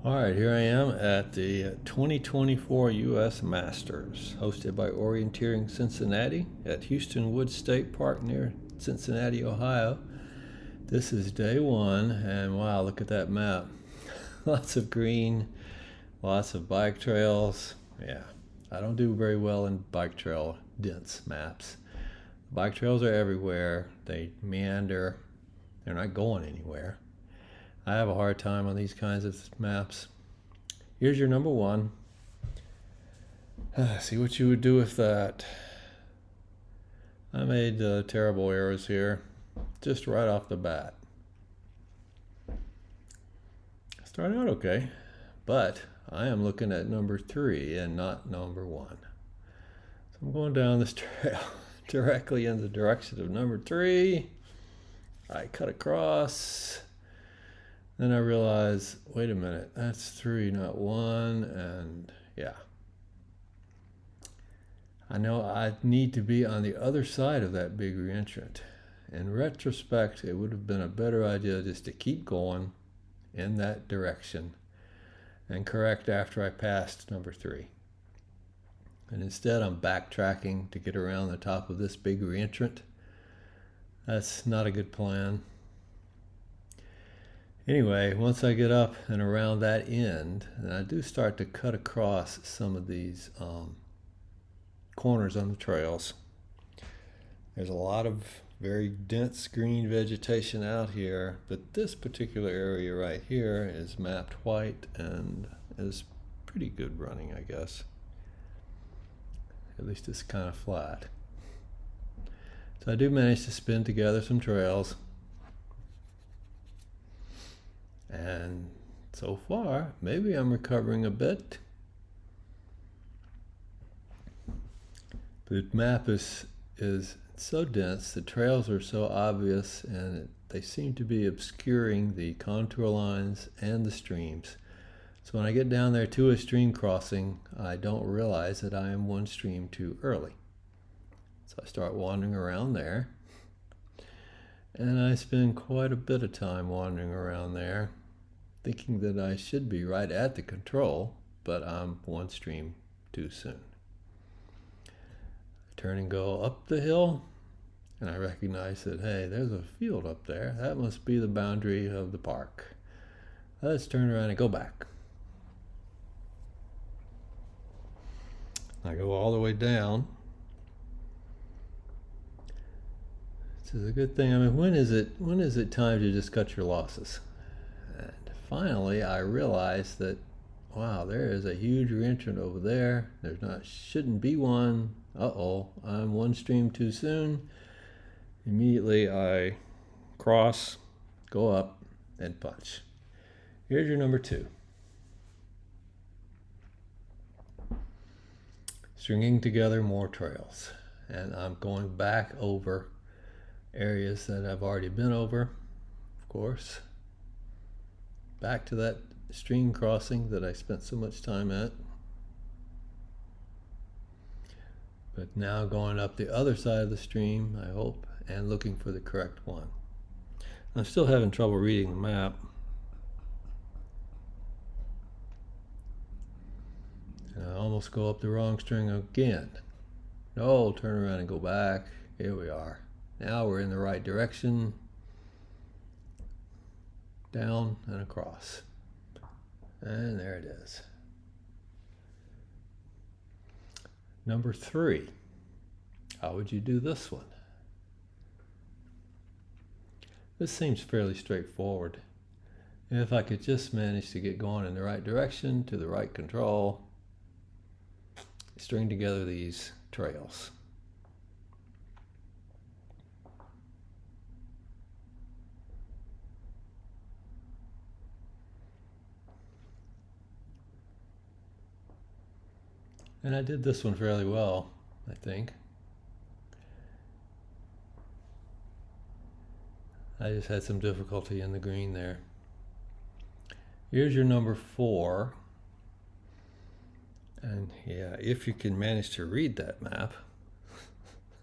All right, here I am at the 2024 U.S. Masters, hosted by Orienteering Cincinnati at Hueston Woods State Park near Cincinnati, Ohio. This is day one, and wow, look at that map. Lots of green, lots of bike trails. Yeah, I don't do very well in bike trail dense maps. Bike trails are everywhere. They meander. They're not going anywhere. I have a hard time on these kinds of maps. Here's your number one. See what you would do with that. I made terrible errors here, just right off the bat. Started out okay, but I am looking at number 3 and not number 1. So I'm going down this trail directly in the direction of number 3. I cut across. Then I realize, wait a minute, that's 3, not 1, and yeah. I know I need to be on the other side of that big reentrant. In retrospect, it would have been a better idea just to keep going in that direction and correct after I passed number 3. And instead, I'm backtracking to get around the top of this big reentrant. That's not a good plan. Anyway, once I get up and around that end, and I do start to cut across some of these corners on the trails. There's a lot of very dense green vegetation out here, but this particular area right here is mapped white and is pretty good running, I guess. At least it's kind of flat. So I do manage to spin together some trails. And so far, maybe I'm recovering a bit. The map is so dense, the trails are so obvious, and they seem to be obscuring the contour lines and the streams. So when I get down there to a stream crossing, I don't realize that I am one stream too early. So I start wandering around there. And I spend quite a bit of time wandering around there, thinking that I should be right at the control, but I'm one stream too soon. I turn and go up the hill, and I recognize that, hey, there's a field up there. That must be the boundary of the park. Let's turn around and go back. I go all the way down. This is a good thing. I mean, when is it time to just cut your losses? And finally, I realized that, wow, there is a huge reentrant over there. Shouldn't be one. Uh-oh, I'm one stream too soon. Immediately, I cross, go up, and punch. Here's your number 2. Stringing together more trails. And I'm going back over areas that I've already been over, of course. Back to that stream crossing that I spent so much time at. But now going up the other side of the stream, I hope, and looking for the correct one. I'm still having trouble reading the map. And I almost go up the wrong string again. No, turn around and go back. Here we are. Now we're in the right direction. Down and across. And there it is. Number 3. How would you do this one? This seems fairly straightforward. If I could just manage to get going in the right direction, to the right control, string together these trails. And I did this one fairly well, I think. I just had some difficulty in the green there. Here's your number 4. And yeah, if you can manage to read that map,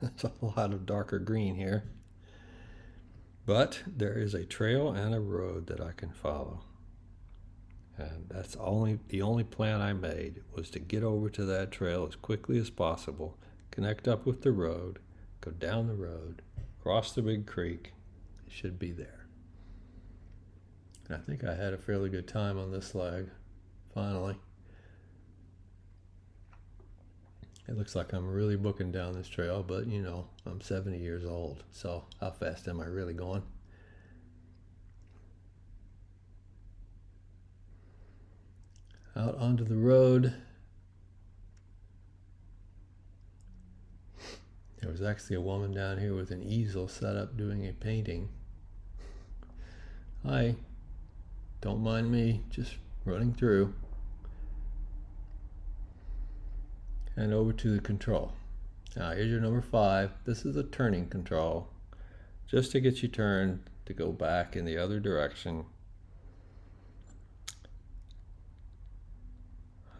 there's a lot of darker green here. But there is a trail and a road that I can follow. And That's the only plan I made was to get over to that trail as quickly as possible, connect up with the road, go down the road, cross the big creek. It should be there. And I think I had a fairly good time on this leg, finally. It looks like I'm really booking down this trail, but you know, I'm 70 years old, so how fast am I really going? Out onto the road. There was actually a woman down here with an easel set up doing a painting. Hi, don't mind me, just running through. And over to the control. Now here's your number 5. This is a turning control, just to get you turned to go back in the other direction.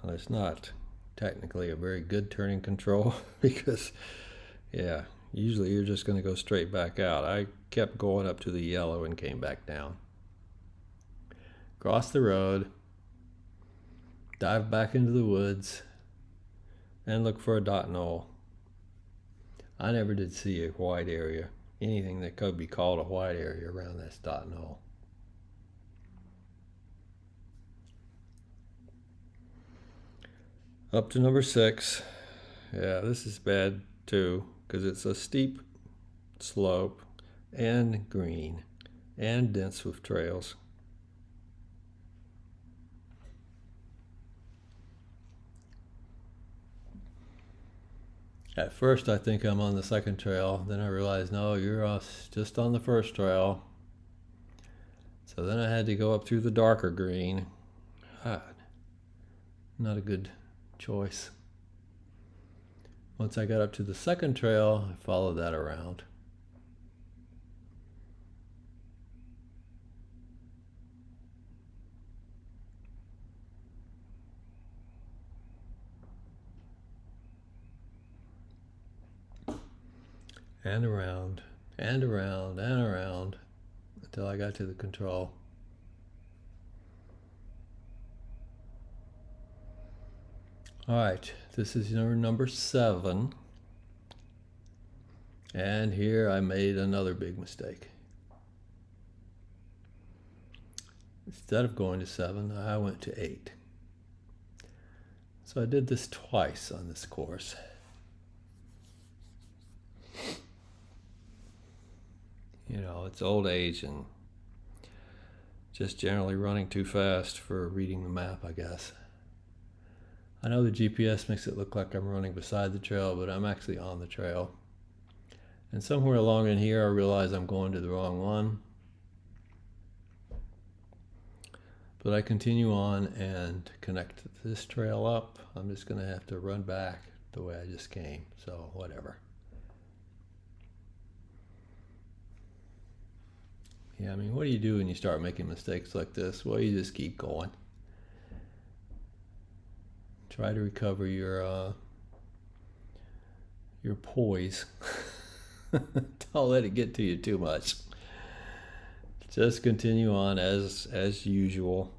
Well, it's not technically a very good turning control because, yeah, usually you're just going to go straight back out. I kept going up to the yellow and came back down. Cross the road, dive back into the woods, and look for a dot knoll. I never did see a white area, anything that could be called a white area around this dot knoll. Up to number 6. Yeah, this is bad too, because it's a steep slope and green and dense with trails. At first I think I'm on the second trail, then I realized no, you're just on the first trail. So then I had to go up through the darker green. Not a good choice. Once I got up to the second trail, I followed that around. And around, and around, and around, until I got to the control. All right, this is number 7. And here I made another big mistake. Instead of going to 7, I went to 8. So I did this twice on this course. You know, it's old age and just generally running too fast for reading the map, I guess. I know the GPS makes it look like I'm running beside the trail, but I'm actually on the trail. And somewhere along in here, I realize I'm going to the wrong one. But I continue on and connect this trail up. I'm just going to have to run back the way I just came, so whatever. Yeah, I mean, what do you do when you start making mistakes like this? Well, you just keep going. Try to recover your poise. Don't let it get to you too much. Just continue on as usual.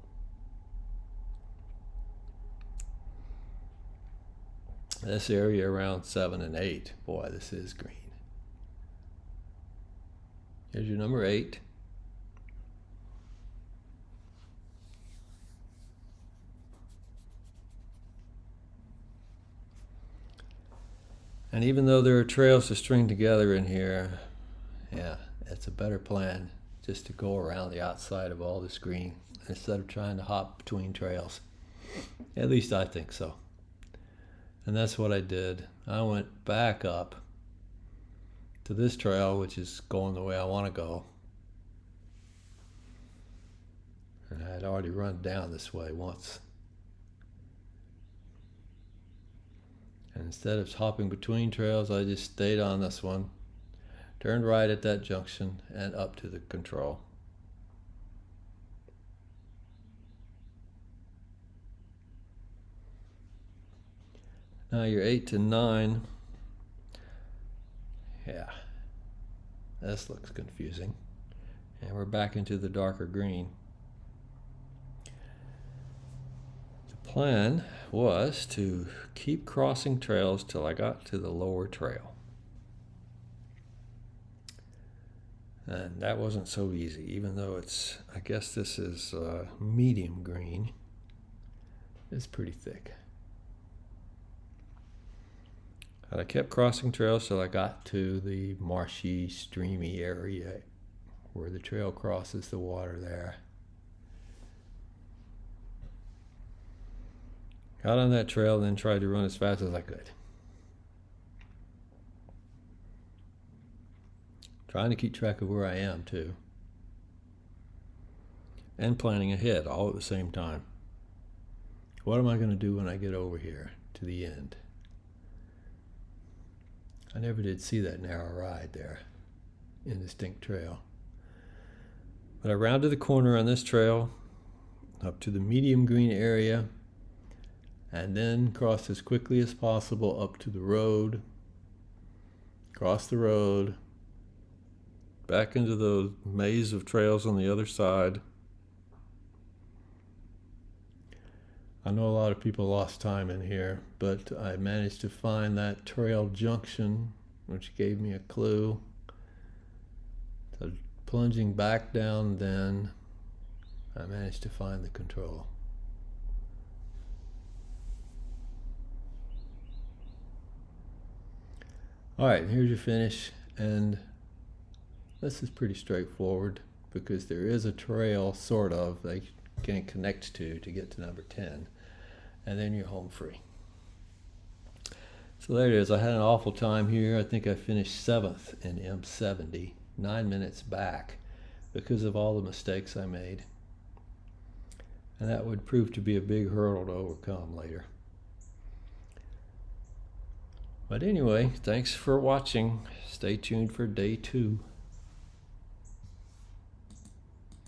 This area around 7 and 8, boy, this is green. Here's your number 8. And even though there are trails to string together in here, yeah, it's a better plan just to go around the outside of all this green instead of trying to hop between trails. At least I think so. And that's what I did. I went back up to this trail, which is going the way I want to go. And I had already run down this way once. And instead of hopping between trails, I just stayed on this one, turned right at that junction, and up to the control. Now you're 8 to 9. Yeah, this looks confusing. And we're back into the darker green. Plan was to keep crossing trails till I got to the lower trail. And that wasn't so easy, even though I guess this is medium green. It's pretty thick. And I kept crossing trails till I got to the marshy, streamy area where the trail crosses the water there. Got on that trail, then tried to run as fast as I could. Trying to keep track of where I am, too. And planning ahead, all at the same time. What am I going to do when I get over here to the end? I never did see that narrow ride there, indistinct trail. But I rounded the corner on this trail, up to the medium green area, and then crossed as quickly as possible up to the road, crossed the road, back into the maze of trails on the other side. I know a lot of people lost time in here, but I managed to find that trail junction, which gave me a clue. So plunging back down, then I managed to find the control. All right, here's your finish, and this is pretty straightforward because there is a trail, sort of, that you can connect to get to number 10, and then you're home free. So there it is. I had an awful time here. I think I finished 7th in M70, 9 minutes back because of all the mistakes I made. And that would prove to be a big hurdle to overcome later. But anyway, thanks for watching. Stay tuned for day 2.